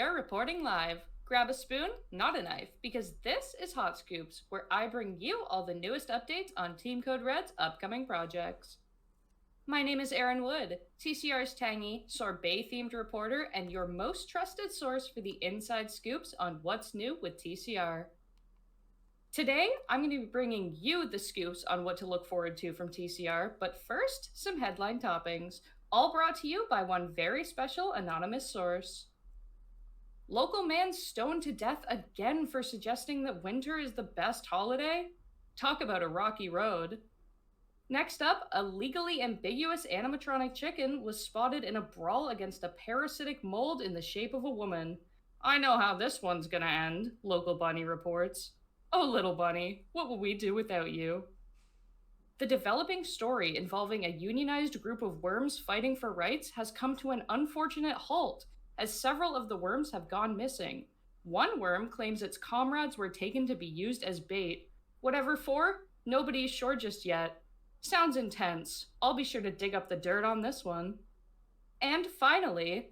TCR reporting live. Grab a spoon, not a knife, because this is Hot Scoops, where I bring you all the newest updates on Team Code Red's upcoming projects. My name is Aaron Wood, TCR's Tangy, sorbet-themed reporter and your most trusted source for the inside scoops on what's new with TCR. Today, I'm going to be bringing you the scoops on what to look forward to from TCR, but first, some headline toppings, all brought to you by one very special anonymous source. Local man stoned to death again for suggesting that winter is the best holiday? Talk about a rocky road. Next up, a legally ambiguous animatronic chicken was spotted in a brawl against a parasitic mold in the shape of a woman. I know how this one's gonna end, local bunny reports. Oh, little bunny, what will we do without you? The developing story involving a unionized group of worms fighting for rights has come to an unfortunate halt, as several of the worms have gone missing. One worm claims its comrades were taken to be used as bait. Whatever for? Nobody's sure just yet. Sounds intense. I'll be sure to dig up the dirt on this one. And finally,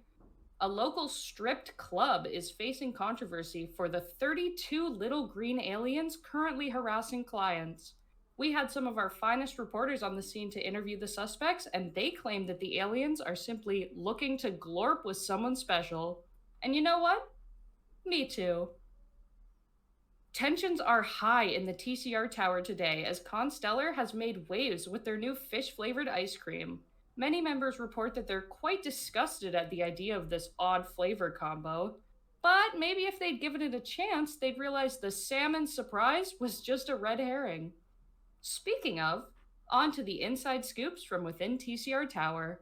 a local stripped club is facing controversy for the 32 little green aliens currently harassing clients. We had some of our finest reporters on the scene to interview the suspects, and they claim that the aliens are simply looking to glorp with someone special. And you know what? Me too. Tensions are high in the TCR tower today as Constellar has made waves with their new fish-flavored ice cream. Many members report that they're quite disgusted at the idea of this odd flavor combo. But maybe if they'd given it a chance, they'd realize the salmon surprise was just a red herring. Speaking of, on to the inside scoops from within TCR Tower.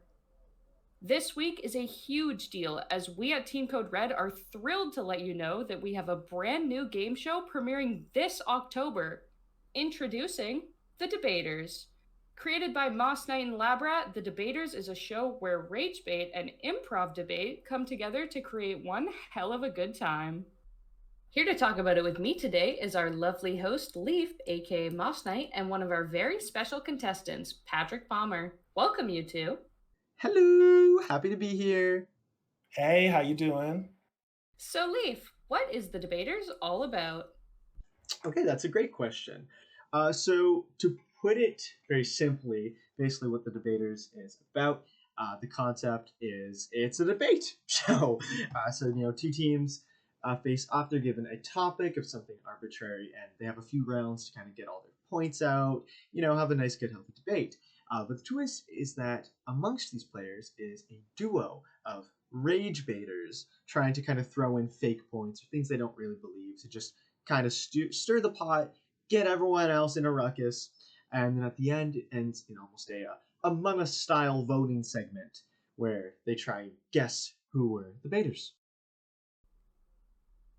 This week is a huge deal as we at Team Code Red are thrilled to let you know that we have a brand new game show premiering this October. Introducing The DeBaiters. Created by Moss Knight and Labrat, The DeBaiters is a show where rage bait and improv debate come together to create one hell of a good time. Here to talk about it with me today is our lovely host, Leaf, aka Moss Knight, and one of our very special contestants, Patrick Palmer. Welcome, you two. Hello, happy to be here. Hey, how you doing? So, Leaf, what is The DeBaiters all about? Okay, that's a great question. So to put it very simply, basically what the debaters is about, the concept is it's a debate show. Two teams face off. They're given a topic of something arbitrary, and they have a few rounds to kind of get all their points out. Have a nice, good, healthy debate. But the twist is that amongst these players is a duo of rage baiters trying to kind of throw in fake points or things they don't really believe to just kind of stir the pot, get everyone else in a ruckus, and then at the end it ends in almost a Among Us style voting segment where they try and guess who were the baiters.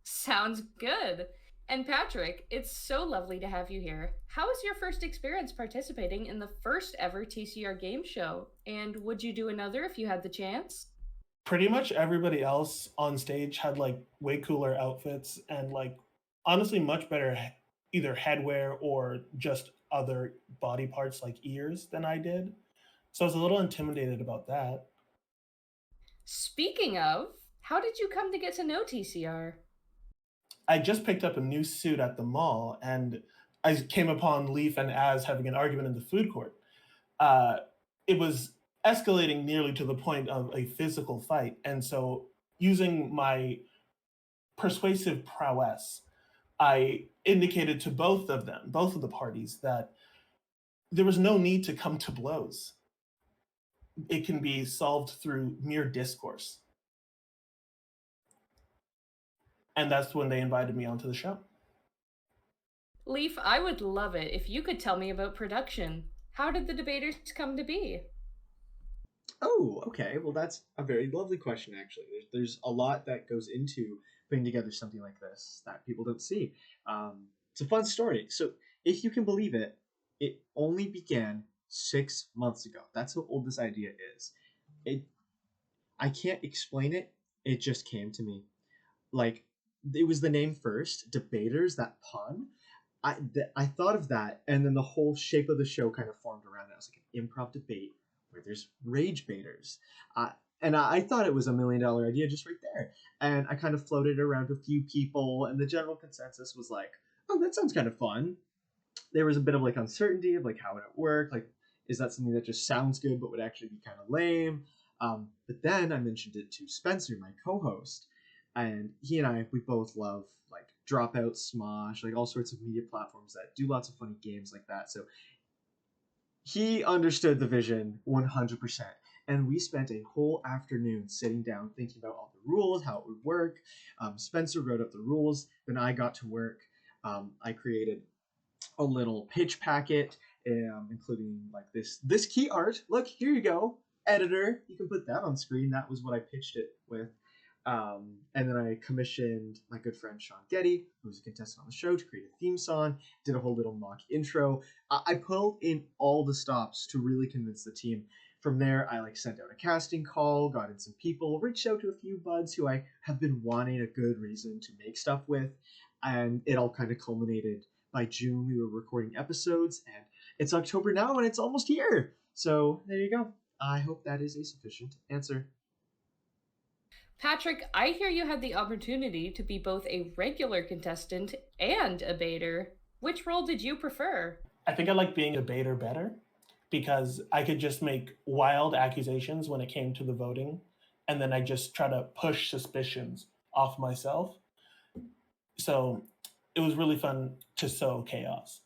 Sounds good. And Patrick, it's so lovely to have you here. How was your first experience participating in the first ever TCR game show? And would you do another if you had the chance? Pretty much everybody else on stage had like way cooler outfits and like honestly much better either headwear or just other body parts like ears than I did. So I was a little intimidated about that. Speaking of, how did you come to get to know TCR? I just picked up a new suit at the mall and I came upon Leaf and Az having an argument in the food court. Uh, it was escalating nearly to the point of a physical fight. And so, using my persuasive prowess, I indicated to both of them, both of the parties, that there was no need to come to blows. It can be solved through mere discourse. And that's when they invited me onto the show. Leaf, I would love it if you could tell me about production. How did the debaters come to be? Oh, okay. Well, that's a very lovely question, actually. There's a lot that goes into putting together something like this that people don't see. It's a fun story. So, if you can believe it, it only began 6 months ago. That's how old this idea is. It, I can't explain it. It just came to me. Like, it was the name first, Debaters, that pun. I thought of that, and then the whole shape of the show kind of formed around it. It was like an improv debate where there's rage baiters. And I thought it was $1 million idea just right there. And I kind of floated around to a few people, and the general consensus was like, oh, that sounds kind of fun. There was a bit of like uncertainty of like how would it work, like is that something that just sounds good but would actually be kind of lame. But then I mentioned it to Spencer, my co-host, and he and I, we both love like Dropout, Smosh, like all sorts of media platforms that do lots of funny games like that. So he understood the vision 100%. And we spent a whole afternoon sitting down thinking about all the rules, how it would work. Spencer wrote up the rules. Then I got to work. I created a little pitch packet, including like this key art. Look, here you go, editor. You can put that on screen. That was what I pitched it with. And then I commissioned my good friend Sean Getty, who was a contestant on the show, to create a theme song. Did a whole little mock intro. I pulled in all the stops to really convince the team. From there, I like sent out a casting call, got in some people, reached out to a few buds who I have been wanting a good reason to make stuff with, and it all kind of culminated. By June, we were recording episodes, and it's October now, and it's almost here. So there you go. I hope that is a sufficient answer. Patrick, I hear you had the opportunity to be both a regular contestant and a baiter. Which role did you prefer? I think I like being a baiter better because I could just make wild accusations when it came to the voting, and then I just try to push suspicions off myself. So it was really fun to sow chaos.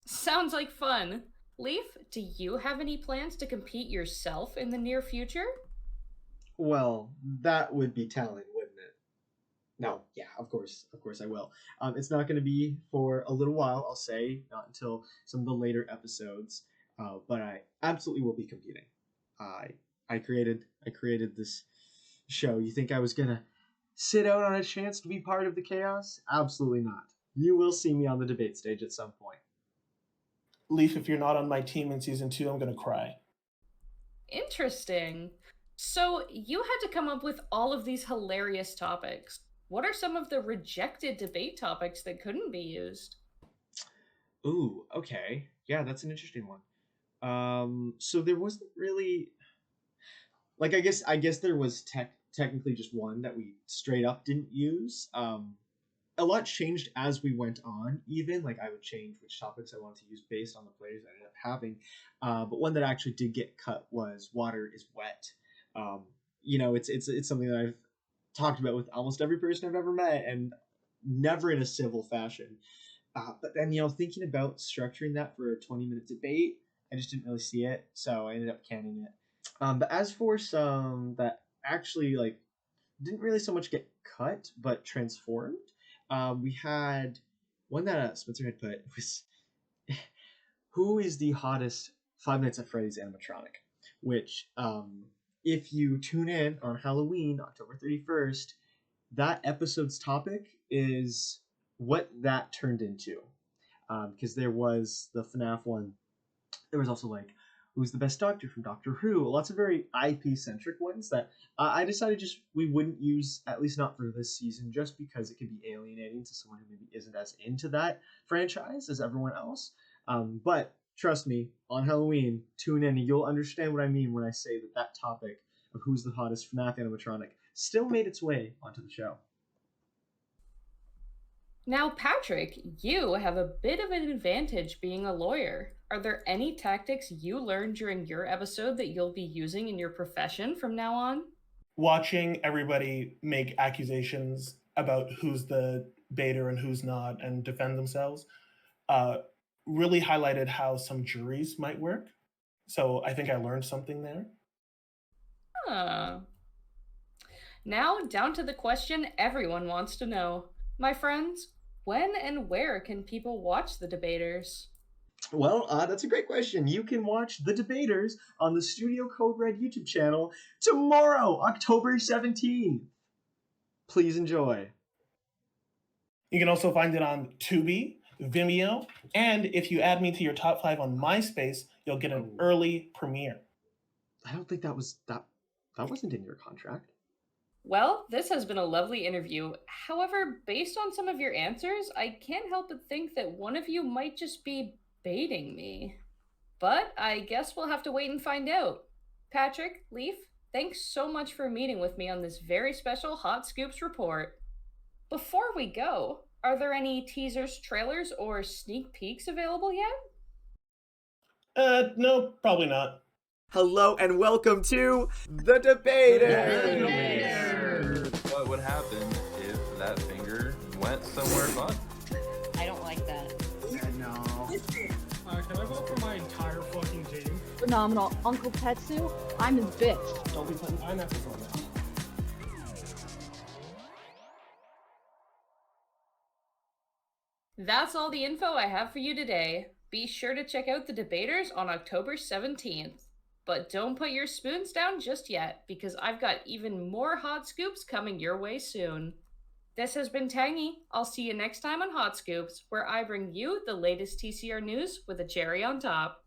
Sounds like fun. Leaf, do you have any plans to compete yourself in the near future? Well, that would be talent, wouldn't it? No, yeah, of course I will. It's not going to be for a little while, I'll say, not until some of the later episodes. But I absolutely will be competing. I created this show. You think I was gonna sit out on a chance to be part of the chaos? Absolutely not. You will see me on the debate stage at some point. Leaf, if you're not on my team in season 2, I'm gonna cry. Interesting. So, you had to come up with all of these hilarious topics. What are some of the rejected debate topics that couldn't be used? Ooh, okay. Yeah, that's an interesting one. So there wasn't really like I guess there was technically just one that we straight up didn't use. A lot changed as we went on. Even like I would change which topics I wanted to use based on the players I ended up having. But one that actually did get cut was water is wet. It's something that I've talked about with almost every person I've ever met, and never in a civil fashion. But then, thinking about structuring that for a 20-minute debate, I just didn't really see it, so I ended up canning it. But as for some that actually like didn't really so much get cut but transformed, we had one that Spencer had put was who is the hottest Five Nights at Freddy's animatronic? Which, if you tune in on Halloween, October 31st, that episode's topic is what that turned into. Because there was the FNAF one. There was also like, who's the best doctor from Doctor Who? Lots of very IP-centric ones that I decided just we wouldn't use, at least not for this season, just because it could be alienating to someone who maybe isn't as into that franchise as everyone else. But trust me, on Halloween, tune in and you'll understand what I mean when I say that topic of who's the hottest FNAF animatronic still made its way onto the show. Now, Patrick, you have a bit of an advantage being a lawyer. Are there any tactics you learned during your episode that you'll be using in your profession from now on? Watching everybody make accusations about who's the baiter and who's not and defend themselves really highlighted how some juries might work. So I think I learned something there. Huh. Now, down to the question everyone wants to know. My friends, when and where can people watch the debaters? Well, that's a great question. You can watch The Debaters on the Studio Code Red YouTube channel tomorrow, October 17th. Please enjoy. You can also find it on Tubi, Vimeo, and if you add me to your top 5 on MySpace, you'll get an early premiere. I don't think that wasn't in your contract. Well, this has been a lovely interview. However, based on some of your answers, I can't help but think that one of you might just be baiting me. But I guess we'll have to wait and find out. Patrick, Leaf, Thanks so much for meeting with me on this very special Hot Scoops report. Before we go, are there any teasers, trailers, or sneak peeks available yet? No, probably not. Hello and welcome to the Debaters. What would happen if that finger went somewhere fun? I don't like that. No. Can I vote for my entire fucking team? Phenomenal. Uncle Tetsu, I'm his bitch. Don't be putting pineapples on that. That's all the info I have for you today. Be sure to check out the Debaters on October 17th. But don't put your spoons down just yet, because I've got even more hot scoops coming your way soon. This has been Tangy. I'll see you next time on Hot Scoops, where I bring you the latest TCR news with a cherry on top.